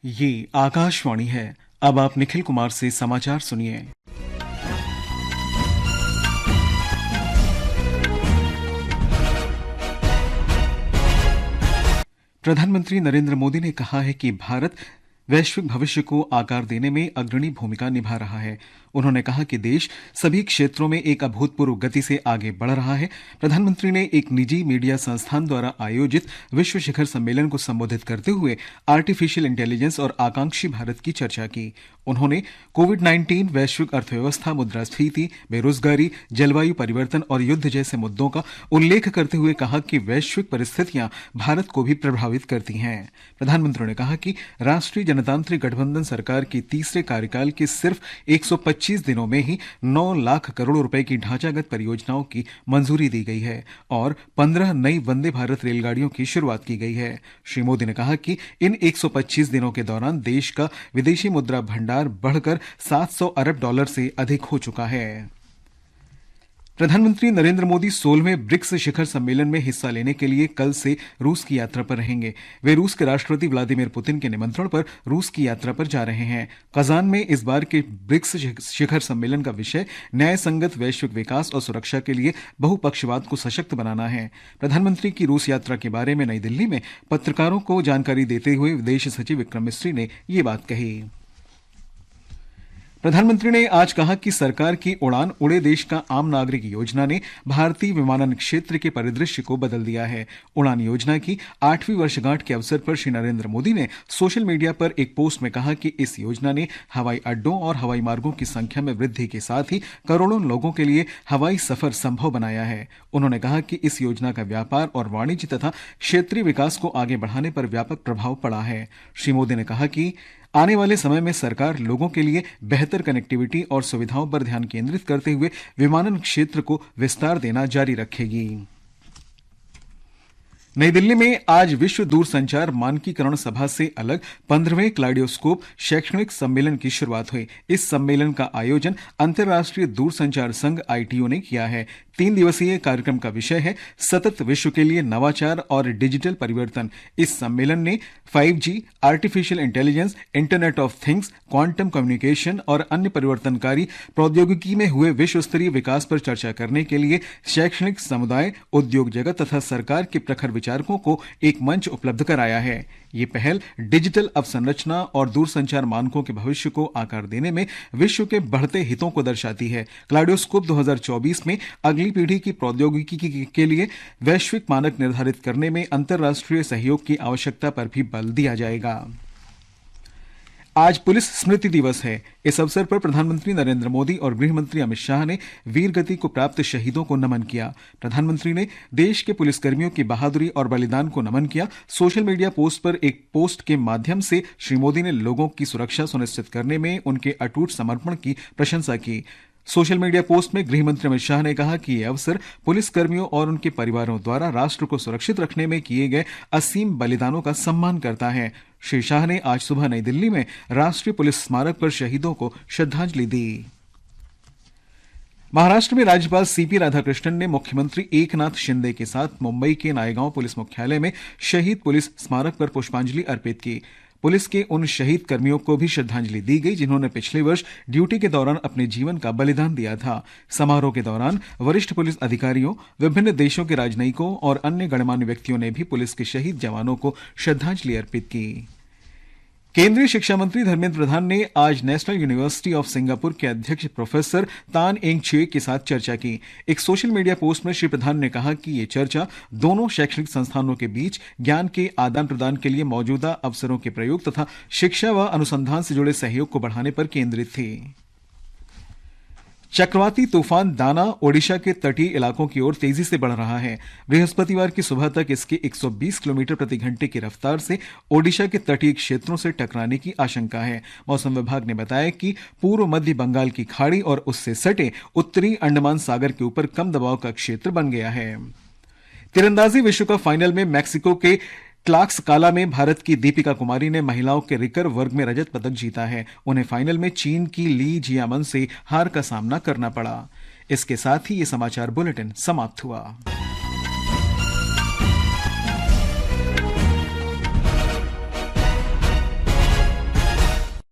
ये आकाशवाणी है। अब आप निखिल कुमार से समाचार सुनिए। प्रधानमंत्री नरेंद्र मोदी ने कहा है कि भारत वैश्विक भविष्य को आकार देने में अग्रणी भूमिका निभा रहा है। उन्होंने कहा कि देश सभी क्षेत्रों में एक अभूतपूर्व गति से आगे बढ़ रहा है। प्रधानमंत्री ने एक निजी मीडिया संस्थान द्वारा आयोजित विश्व शिखर सम्मेलन को संबोधित करते हुए आर्टिफिशियल इंटेलिजेंस और आकांक्षी भारत की चर्चा की। उन्होंने कोविड-19, वैश्विक अर्थव्यवस्था, मुद्रास्फीति, बेरोजगारी, जलवायु परिवर्तन और युद्ध जैसे मुद्दों का उल्लेख करते हुए कहा कि वैश्विक परिस्थितियां भारत को भी प्रभावित करती हैं। प्रधानमंत्री ने कहा कि राष्ट्रीय जनतांत्रिक गठबंधन सरकार की तीसरे कार्यकाल के सिर्फ 125 दिनों में ही 9 लाख करोड़ रुपए की ढांचागत परियोजनाओं की मंजूरी दी गई है और 15 नई वंदे भारत रेलगाड़ियों की शुरुआत की गई है। श्री मोदी ने कहा कि इन 125 दिनों के दौरान देश का विदेशी मुद्रा भंडार बढ़कर $700 अरब से अधिक हो चुका है। प्रधानमंत्री नरेंद्र मोदी 16वें ब्रिक्स शिखर सम्मेलन में हिस्सा लेने के लिए कल से रूस की यात्रा पर रहेंगे। वे रूस के राष्ट्रपति व्लादिमीर पुतिन के निमंत्रण पर रूस की यात्रा पर जा रहे हैं। कजान में इस बार के ब्रिक्स शिखर सम्मेलन का विषय न्याय संगत वैश्विक विकास और सुरक्षा के लिए बहुपक्षवाद को सशक्त बनाना है। प्रधानमंत्री की रूस यात्रा के बारे में नई दिल्ली में पत्रकारों को जानकारी देते हुए विदेश सचिव विक्रम मिस्री ने ये बात कही। प्रधानमंत्री ने आज कहा कि सरकार की उड़ान उड़े देश का आम नागरिक योजना ने भारतीय विमानन क्षेत्र के परिदृश्य को बदल दिया है। उड़ान योजना की 8वीं वर्षगांठ के अवसर पर श्री नरेंद्र मोदी ने सोशल मीडिया पर एक पोस्ट में कहा कि इस योजना ने हवाई अड्डों और हवाई मार्गों की संख्या में वृद्धि के साथ ही करोड़ों लोगों के लिए हवाई सफर संभव बनाया है। उन्होंने कहा कि इस योजना का व्यापार और वाणिज्य तथा क्षेत्रीय विकास को आगे बढ़ाने पर व्यापक प्रभाव पड़ा है। श्री मोदी ने कहा कि आने वाले समय में सरकार लोगों के लिए बेहतर कनेक्टिविटी और सुविधाओं पर ध्यान केंद्रित करते हुए विमानन क्षेत्र को विस्तार देना जारी रखेगी। नई दिल्ली में आज विश्व दूरसंचार मानकीकरण सभा से अलग 15वें क्लाइडोस्कोप शैक्षणिक सम्मेलन की शुरुआत हुई। इस सम्मेलन का आयोजन अंतर्राष्ट्रीय दूरसंचार संघ ITU ने किया है। 3 दिवसीय कार्यक्रम का विषय है सतत विश्व के लिए नवाचार और डिजिटल परिवर्तन। इस सम्मेलन ने 5G, artificial intelligence, internet of things, quantum communication और अन्य परिवर्तनकारी प्रौद्योगिकी में हुए विश्व स्तरीय विकास पर चर्चा करने के लिए शैक्षणिक समुदाय, उद्योग जगत तथा सरकार के प्रखर विचारकों को एक मंच उपलब्ध कराया है। ये पहल डिजिटल अवसंरचना और दूरसंचार मानकों के भविष्य को आकार देने में विश्व के बढ़ते हितों को दर्शाती है। क्लाइडोस्कोप 2024 में अगली पीढ़ी की प्रौद्योगिकी के लिए वैश्विक मानक निर्धारित करने में अंतर्राष्ट्रीय सहयोग की आवश्यकता पर भी बल दिया जाएगा। आज पुलिस स्मृति दिवस है। इस अवसर पर प्रधानमंत्री नरेंद्र मोदी और गृह मंत्री अमित शाह ने वीर गति को प्राप्त शहीदों को नमन किया। प्रधानमंत्री ने देश के पुलिसकर्मियों की बहादुरी और बलिदान को नमन किया। सोशल मीडिया पोस्ट पर एक पोस्ट के माध्यम से श्री मोदी ने लोगों की सुरक्षा सुनिश्चित करने में उनके अटूट समर्पण की प्रशंसा की। सोशल मीडिया पोस्ट में गृह मंत्री अमित शाह ने कहा कि यह अवसर पुलिसकर्मियों और उनके परिवारों द्वारा राष्ट्र को सुरक्षित रखने में किए गए असीम बलिदानों का सम्मान करता है। श्री शाह ने आज सुबह नई दिल्ली में राष्ट्रीय पुलिस स्मारक पर शहीदों को श्रद्धांजलि दी। महाराष्ट्र में राज्यपाल सीपी राधाकृष्णन ने मुख्यमंत्री एकनाथ शिंदे के साथ मुंबई के नायगांव पुलिस मुख्यालय में शहीद पुलिस स्मारक पर पुष्पांजलि अर्पित की। पुलिस के उन शहीद कर्मियों को भी श्रद्धांजलि दी गई जिन्होंने पिछले वर्ष ड्यूटी के दौरान अपने जीवन का बलिदान दिया था। समारोह के दौरान वरिष्ठ पुलिस अधिकारियों, विभिन्न देशों के राजनयिकों और अन्य गणमान्य व्यक्तियों ने भी पुलिस के शहीद जवानों को श्रद्धांजलि अर्पित की। केंद्रीय शिक्षा मंत्री धर्मेंद्र प्रधान ने आज नेशनल यूनिवर्सिटी ऑफ सिंगापुर के अध्यक्ष प्रोफेसर तान एंग चे के साथ चर्चा की। एक सोशल मीडिया पोस्ट में श्री प्रधान ने कहा कि ये चर्चा दोनों शैक्षणिक संस्थानों के बीच ज्ञान के आदान प्रदान के लिए मौजूदा अवसरों के प्रयोग तथा शिक्षा व अनुसंधान से जुड़े सहयोग को बढ़ाने पर केंद्रित थी। चक्रवाती तूफान दाना ओडिशा के तटीय इलाकों की ओर तेजी से बढ़ रहा है। बृहस्पतिवार की सुबह तक इसके 120 किलोमीटर प्रति घंटे की रफ्तार से ओडिशा के तटीय क्षेत्रों से टकराने की आशंका है। मौसम विभाग ने बताया कि पूर्व मध्य बंगाल की खाड़ी और उससे सटे उत्तरी अंडमान सागर के ऊपर कम दबाव का क्षेत्र बन गया है। तीरंदाजी विश्व कप फाइनल में मैक्सिको के ट्लाक्सकाला में भारत की दीपिका कुमारी ने महिलाओं के रिकर्व वर्ग में रजत पदक जीता है। उन्हें फाइनल में चीन की ली जियामन से हार का सामना करना पड़ा। इसके साथ ही ये समाचार बुलेटिन समाप्त हुआ।